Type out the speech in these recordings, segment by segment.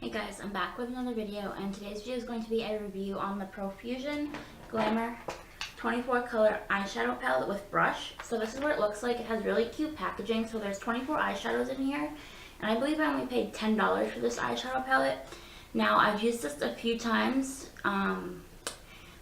Hey guys, I'm back with another video, and today's video is going to be a review on the Profusion Glamour 24 color eyeshadow palette with brush. So this is what it looks like. It has really cute packaging. So there's 24 eyeshadows in here, and I believe I only paid $10 for this eyeshadow palette. Now I've used this a few times.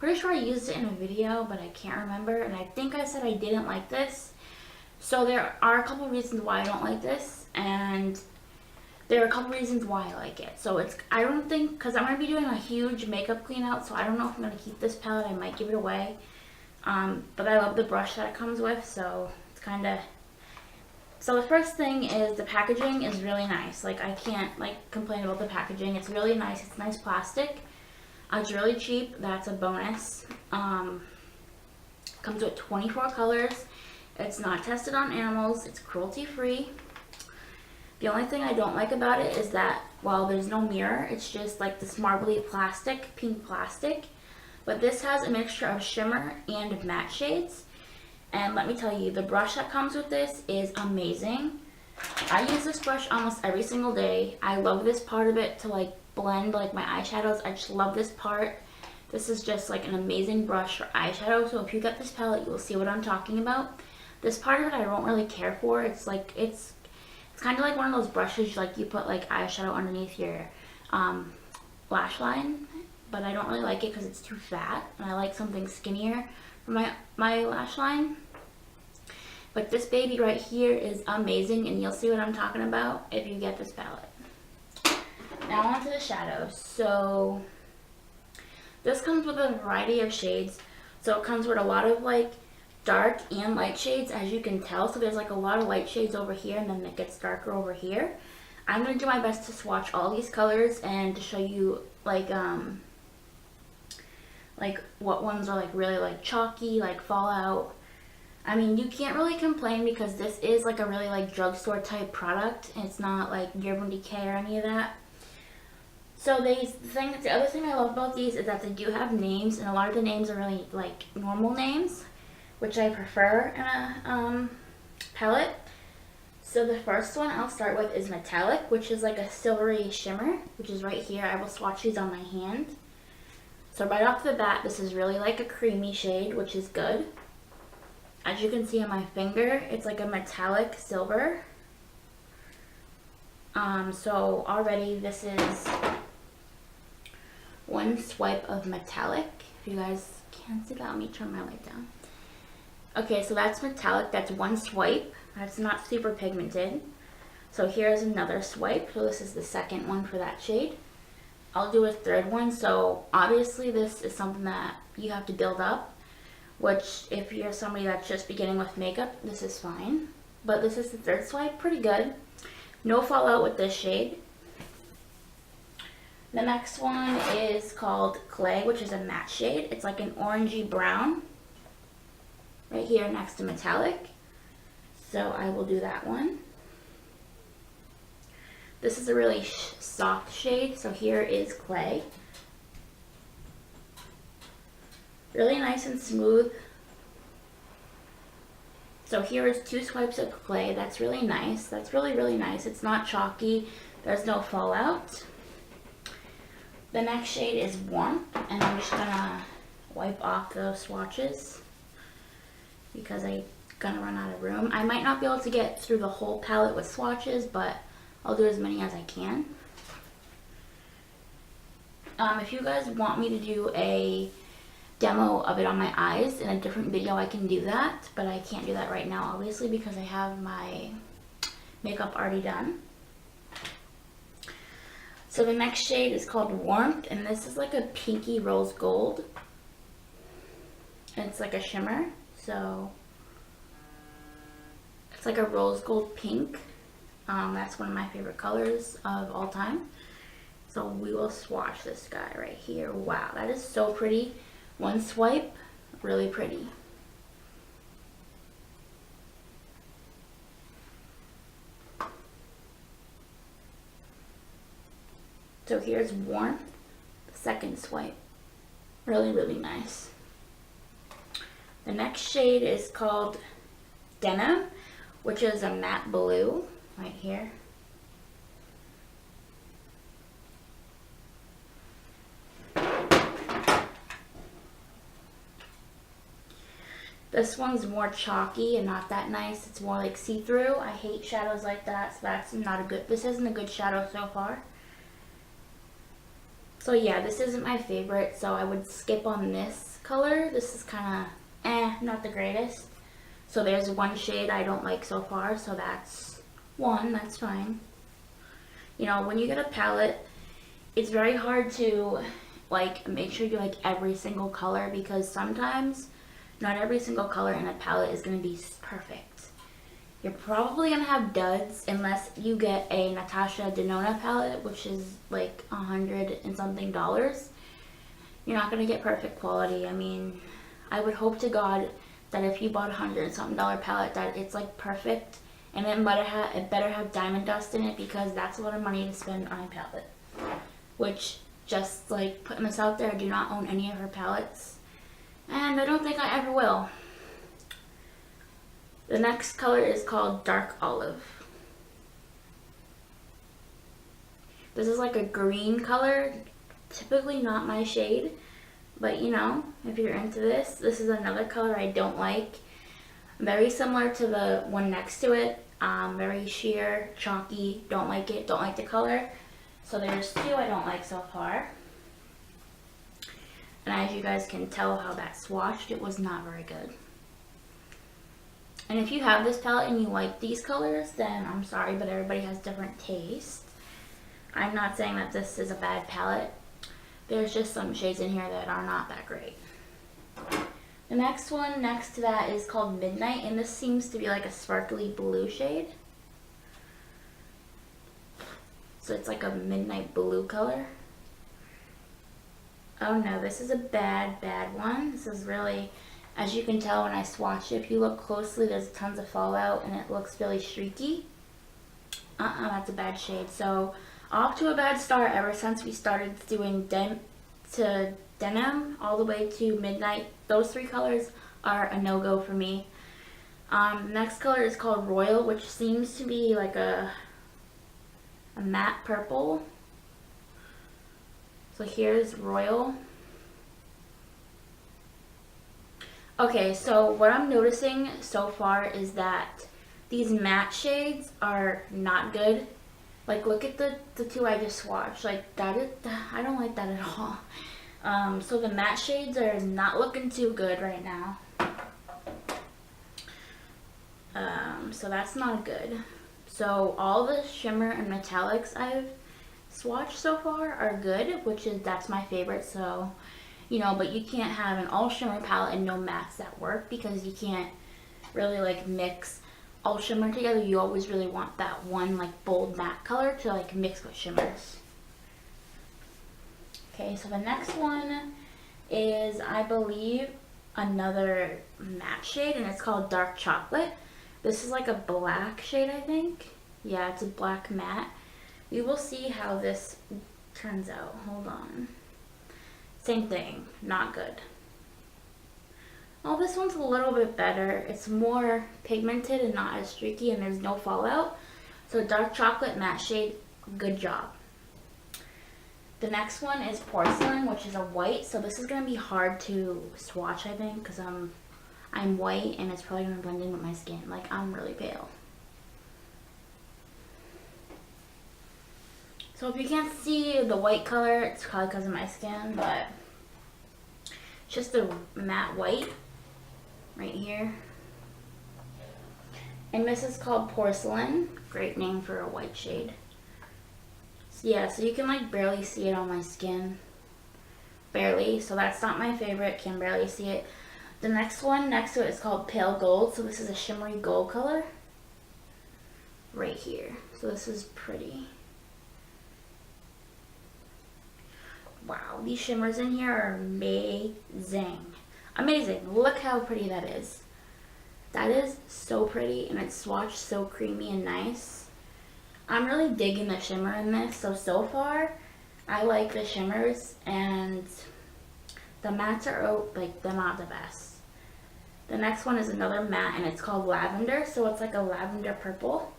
Pretty sure I used it in a video, but I can't remember, and I think I said I didn't like this. So there are a couple reasons why I don't like this, and there are a couple reasons why I like it. So I don't think, because I'm going to be doing a huge makeup clean out, so I don't know if I'm going to keep this palette. I might give it away. But I love the brush that it comes with, so it's kind of... So the first thing is the packaging is really nice. Like, I can't complain about the packaging. It's really nice. It's nice plastic. It's really cheap. That's a bonus. Comes with 24 colors. It's not tested on animals. It's cruelty free. The only thing I don't like about it is that, well, there's no mirror. It's just like this marbly plastic, pink plastic. But this has a mixture of shimmer and matte shades. And let me tell you, the brush that comes with this is amazing. I use this brush almost every single day. I love this part of it to blend my eyeshadows. I just love this part. This is just an amazing brush for eyeshadow. So if you get this palette, you will see what I'm talking about. This part of it I don't really care for. It's kind of like one of those brushes you put eyeshadow underneath your lash line, but I don't really like it because it's too fat, and I like something skinnier for my lash line. But this baby right here is amazing, and you'll see what I'm talking about if you get this palette. Now on to the shadows. So this comes with a variety of shades. So it comes with a lot of dark and light shades, as you can tell. So there's a lot of light shades over here, and then it gets darker over here. I'm going to do my best to swatch all these colors and to show you what ones are really chalky, fallout. I mean, you can't really complain because this is a really drugstore type product, and it's not Urban Decay or any of that. So the other thing I love about these is that they do have names, and a lot of the names are really normal names, which I prefer in a palette. So the first one I'll start with is Metallic, which is a silvery shimmer, which is right here. I will swatch these on my hand. So right off the bat, this is really a creamy shade, which is good. As you can see on my finger, it's a metallic silver. So already this is one swipe of Metallic. If you guys can't see that, let me turn my light down. Okay, so that's Metallic. That's one swipe. That's not super pigmented. So here's another swipe. So this is the second one for that shade. I'll do a third one. So obviously this is something that you have to build up, which if you're somebody that's just beginning with makeup, this is fine. But this is the third swipe. Pretty good. No fallout with this shade. The next one is called Clay, which is a matte shade. It's an orangey brown. Right here next to Metallic. So I will do that one. This is a really soft shade, so here is Clay. Really nice and smooth. So here is two swipes of Clay. That's really nice. That's really, really nice. It's not chalky. There's no fallout. The next shade is Warmth, and I'm just gonna wipe off those swatches because I'm gonna run out of room. I might not be able to get through the whole palette with swatches, but I'll do as many as I can. If you guys want me to do a demo of it on my eyes in a different video, I can do that, but I can't do that right now, obviously, because I have my makeup already done. So the next shade is called Warmth, and this is a pinky rose gold. And it's a shimmer. So it's a rose gold pink. That's one of my favorite colors of all time. So we will swatch this guy right here. Wow, that is so pretty. One swipe, really pretty. So here's Warmth, the second swipe. Really, really nice. The next shade is called Denim, which is a matte blue right here. This one's more chalky and not that nice. It's more like see-through. I hate shadows like that, so that's not a good, this isn't a good shadow so far. So yeah, this isn't my favorite, so I would skip on this color. This is kind of not the greatest. So there's one shade I don't like so far, so that's one, that's fine. You know, when you get a palette, it's very hard to like make sure you like every single color, because sometimes not every single color in a palette is going to be perfect. You're probably going to have duds unless you get a Natasha Denona palette, which is like $100 and something. You're not going to get perfect quality. I mean, I would hope to God that if you bought $100 and something palette, that it's like perfect, and it better have diamond dust in it, because that's a lot of money to spend on a palette. Which, just like putting this out there, I do not own any of her palettes, and I don't think I ever will. The next color is called Dark Olive. This is like a green color, typically not my shade, but you know, if you're into this, this is another color I don't like. Very similar to the one next to it, very sheer, chalky, don't like it, don't like the color. So there's two I don't like so far. And as you guys can tell how that swatched, it was not very good. And if you have this palette and you like these colors, then I'm sorry, but everybody has different tastes. I'm not saying that this is a bad palette. There's just some shades in here that are not that great. The next one next to that is called Midnight, and this seems to be like a sparkly blue shade. So it's like a midnight blue color. Oh no, this is a bad one. This is really, as you can tell when I swatch it, if you look closely, there's tons of fallout and it looks really streaky. That's a bad shade. So off to a bad start ever since we started doing denim all the way to midnight. Those three colors are a no-go for me. Next color is called Royal, which seems to be like a matte purple. So here's Royal. Okay, so what I'm noticing so far is that these matte shades are not good. Like, look at the two I just swatched. Like, I don't like that at all. So the matte shades are not looking too good right now. So that's not good. So all the shimmer and metallics I've swatched so far are good, that's my favorite. So, you know, but you can't have an all shimmer palette and no mattes that work, because you can't really like mix all shimmer together. You always really want that one like bold matte color to like mix with shimmers. Okay, so the next one is, I believe, another matte shade, and it's called Dark Chocolate. This is like a black shade, I think. Yeah, it's a black matte. We will see how this turns out. Hold on. Same thing, not good. Oh, this one's a little bit better. It's more pigmented and not as streaky, and there's no fallout. So Dark Chocolate matte shade, good job. The next one is Porcelain, which is a white. So this is going to be hard to swatch, I think, because I'm white and it's probably going to blend in with my skin. Like, I'm really pale. So if you can't see the white color, it's probably because of my skin, but it's just a matte white right here. And this is called Porcelain. Great name for a white shade. So yeah, so you can like barely see it on my skin. Barely. So that's not my favorite. Can barely see it. The next one next to it is called Pale Gold. So this is a shimmery gold color. Right here. So this is pretty. Wow, these shimmers in here are amazing. Amazing. Look how pretty that is. That is so pretty, and it's swatched so creamy and nice. I'm really digging the shimmer in this. So far, I like the shimmers, and the mattes are like, they're not the best. The next one is another matte, and it's called Lavender. So it's like a lavender purple.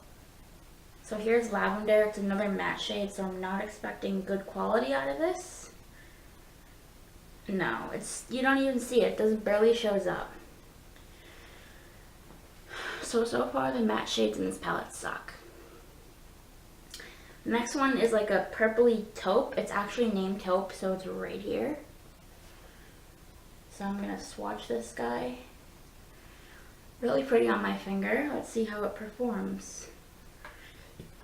So here's Lavender. It's another matte shade, so I'm not expecting good quality out of this. No, you don't even see it. It barely shows up. So far the matte shades in this palette suck. The next one is like a purpley taupe. It's actually named taupe, so it's right here. So I'm going to swatch this guy. Really pretty on my finger. Let's see how it performs.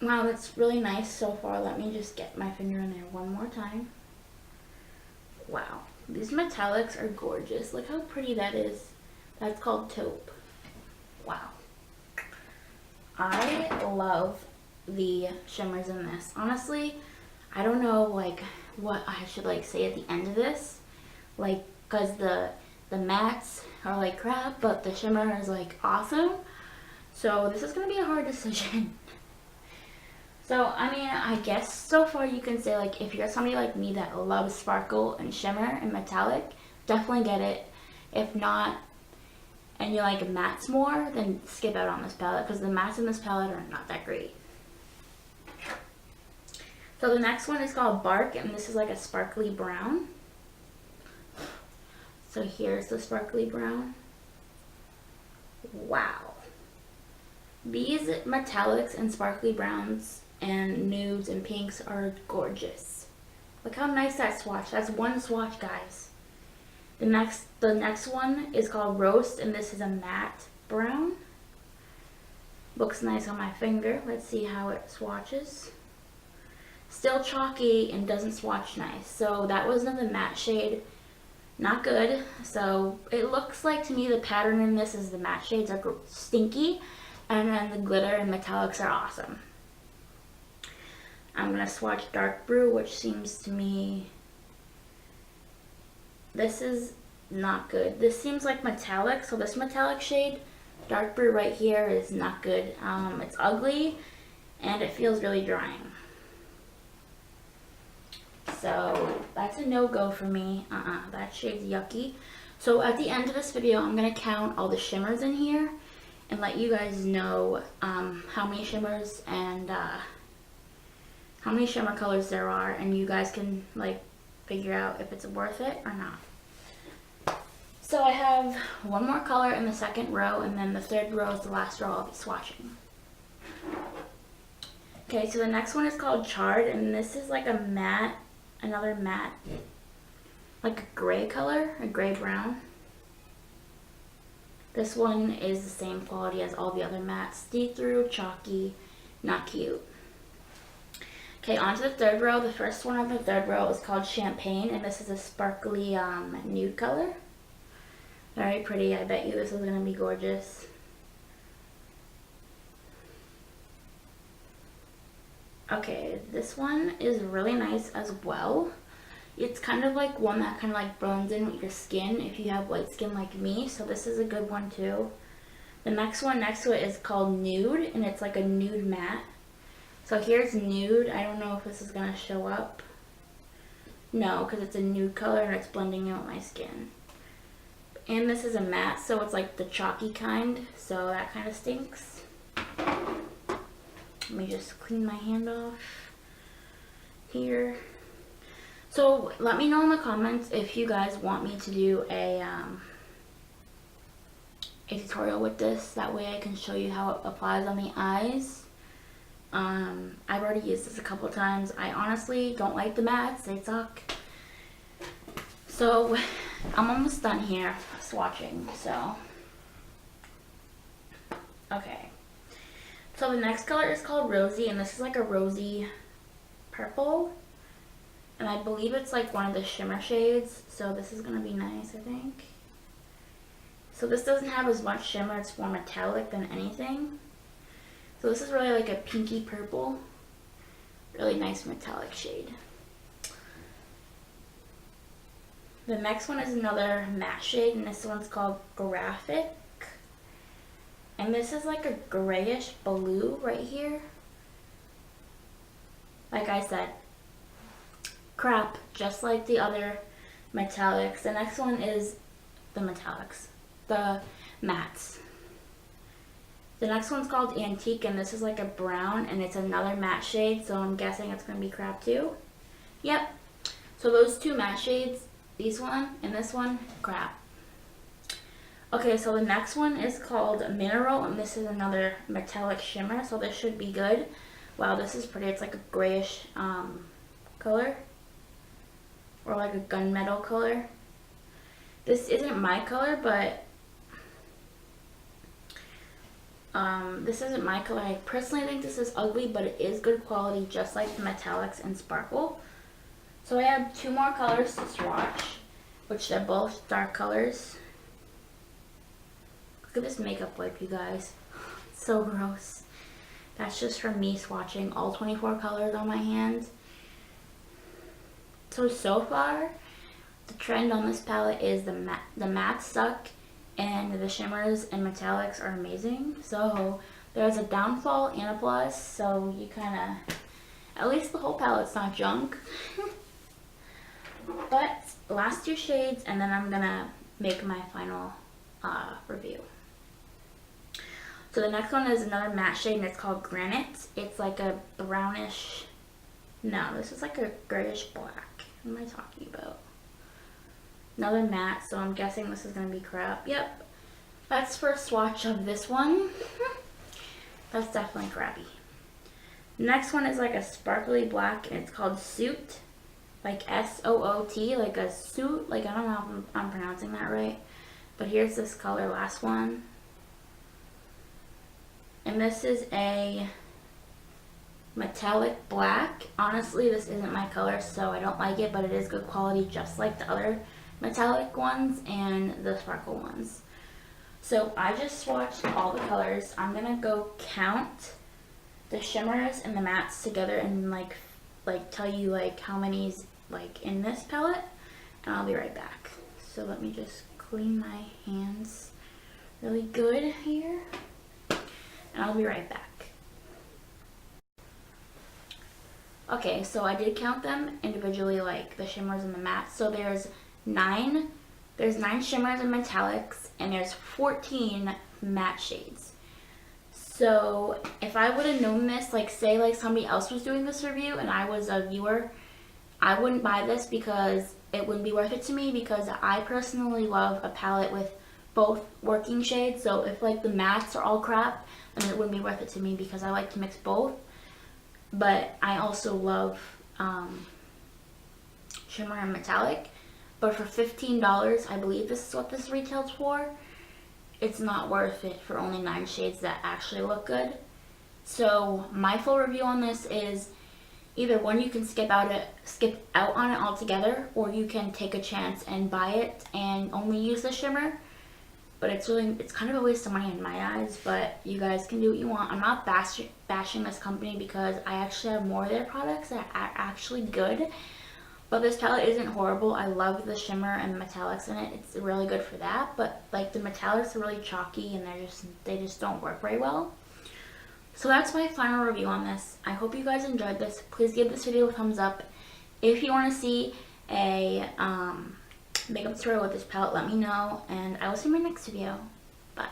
Wow, that's really nice so far. Let me just get my finger in there one more time. Wow, these metallics are gorgeous. Look how pretty that is. That's called taupe. Wow. I love the shimmers in this. Honestly, I don't know like what I should like say at the end of this, like because the mattes are like crap, but the shimmer is like awesome. So this is gonna be a hard decision. So I mean, I guess so far you can say like if you're somebody like me that loves sparkle and shimmer and metallic, definitely get it. If not, and you like mattes more, then skip out on this palette because the mattes in this palette are not that great. So the next one is called Bark, and this is like a sparkly brown. So here's the sparkly brown. Wow. These metallics and sparkly browns and nudes and pinks are gorgeous. Look how nice that swatch. That's one swatch, guys. The next one is called Roast, and this is a matte brown. Looks nice on my finger. Let's see how it swatches. Still chalky and doesn't swatch nice. So that was another matte shade. Not good. So it looks like to me the pattern in this is the matte shades are stinky, and then the glitter and metallics are awesome. I'm going to swatch Dark Brew, which seems to me, this is not good. This seems like metallic, so this metallic shade, Dark Brew right here, is not good. It's ugly and it feels really drying. So that's a no-go for me. That shade's yucky. So at the end of this video, I'm going to count all the shimmers in here and let you guys know how many shimmers and how many shimmer colors there are, and you guys can like figure out if it's worth it or not. So I have one more color in the second row, and then the third row is the last row I'll be swatching. Okay, so the next one is called Charred, and this is like a matte, another matte, like a gray color, a gray brown. This one is the same quality as all the other mattes, see-through, chalky, not cute. Okay, on to the third row. The first one on the third row is called Champagne, and this is a sparkly nude color. Very pretty. I bet you this is going to be gorgeous. Okay, this one is really nice as well. It's kind of like one that kind of like blends in with your skin if you have white skin like me, so this is a good one too. The next one next to it is called Nude, and it's like a nude matte. So here's Nude. I don't know if this is going to show up. No, because it's a nude color and it's blending in with my skin. And this is a matte, so it's like the chalky kind, so that kind of stinks. Let me just clean my hand off here. So let me know in the comments if you guys want me to do a tutorial with this. That way I can show you how it applies on the eyes. I've already used this a couple of times. I honestly don't like the mattes. They suck. So I'm almost done here swatching. So okay. So the next color is called Rosy, and this is like a rosy purple. And I believe it's like one of the shimmer shades. So this is going to be nice, I think. So this doesn't have as much shimmer. It's more metallic than anything. So this is really like a pinky purple. Really nice metallic shade. The next one is another matte shade, and this one's called Graphic. And this is like a grayish blue right here. Like I said, crap, just like the other metallics. The next one is the metallics, the mattes. The next one's called Antique, and this is like a brown, and it's another matte shade, so I'm guessing it's going to be crap too. Yep. So those two matte shades, this one and this one, crap. Okay, so the next one is called Mineral, and this is another metallic shimmer, so this should be good. Wow, this is pretty. It's like a grayish color, or like a gunmetal color. This isn't my color, but this isn't my color. I personally think this is ugly, but it is good quality, just like the metallics and sparkle. So I have 2 more colors to swatch, which they're both dark colors. Look at this makeup wipe, you guys. It's so gross. That's just from me swatching all 24 colors on my hands. So far, the trend on this palette is the mattes suck, and the shimmers and metallics are amazing. So there's a downfall and a plus, so you kind of, at least the whole palette's not junk. But last 2 shades, and then I'm gonna make my final review. So the next one is another matte shade, and it's called Granite. It's like a brownish, no, this is like a grayish black. What am I talking about? Another matte, so I'm guessing this is going to be crap. Yep, that's first swatch of this one. That's definitely crappy. Next one is like a sparkly black, and it's called Soot. Like S-O-O-T, like a suit. Like, I don't know if I'm pronouncing that right. But here's this color, last one. And this is a metallic black. Honestly, this isn't my color, so I don't like it, but it is good quality, just like the other metallic ones and the sparkle ones. So I just swatched all the colors. I'm gonna go count the shimmers and the mattes together and like tell you like how many's like in this palette, and I'll be right back. So let me just clean my hands really good here, and I'll be right back. Okay, so I did count them individually, like the shimmers and the mattes. So there's 9 shimmers and metallics, and there's 14 matte shades. So if I would have known this, like say like somebody else was doing this review and I was a viewer, I wouldn't buy this because it wouldn't be worth it to me, because I personally love a palette with both working shades. So if like the mattes are all crap, then it wouldn't be worth it to me, because I like to mix both. But I also love shimmer and metallic. But for $15, I believe this is what this retails for, it's not worth it for only 9 shades that actually look good. So my full review on this is either one, you can skip out on it altogether, or you can take a chance and buy it and only use the shimmer. But it's kind of a waste of money in my eyes, but you guys can do what you want. I'm not bashing this company, because I actually have more of their products that are actually good. But this palette isn't horrible. I love the shimmer and the metallics in it. It's really good for that. But like the metallics are really chalky, and they just don't work very well. So that's my final review on this. I hope you guys enjoyed this. Please give this video a thumbs up. If you want to see a makeup tutorial with this palette, let me know, and I will see you in my next video. Bye.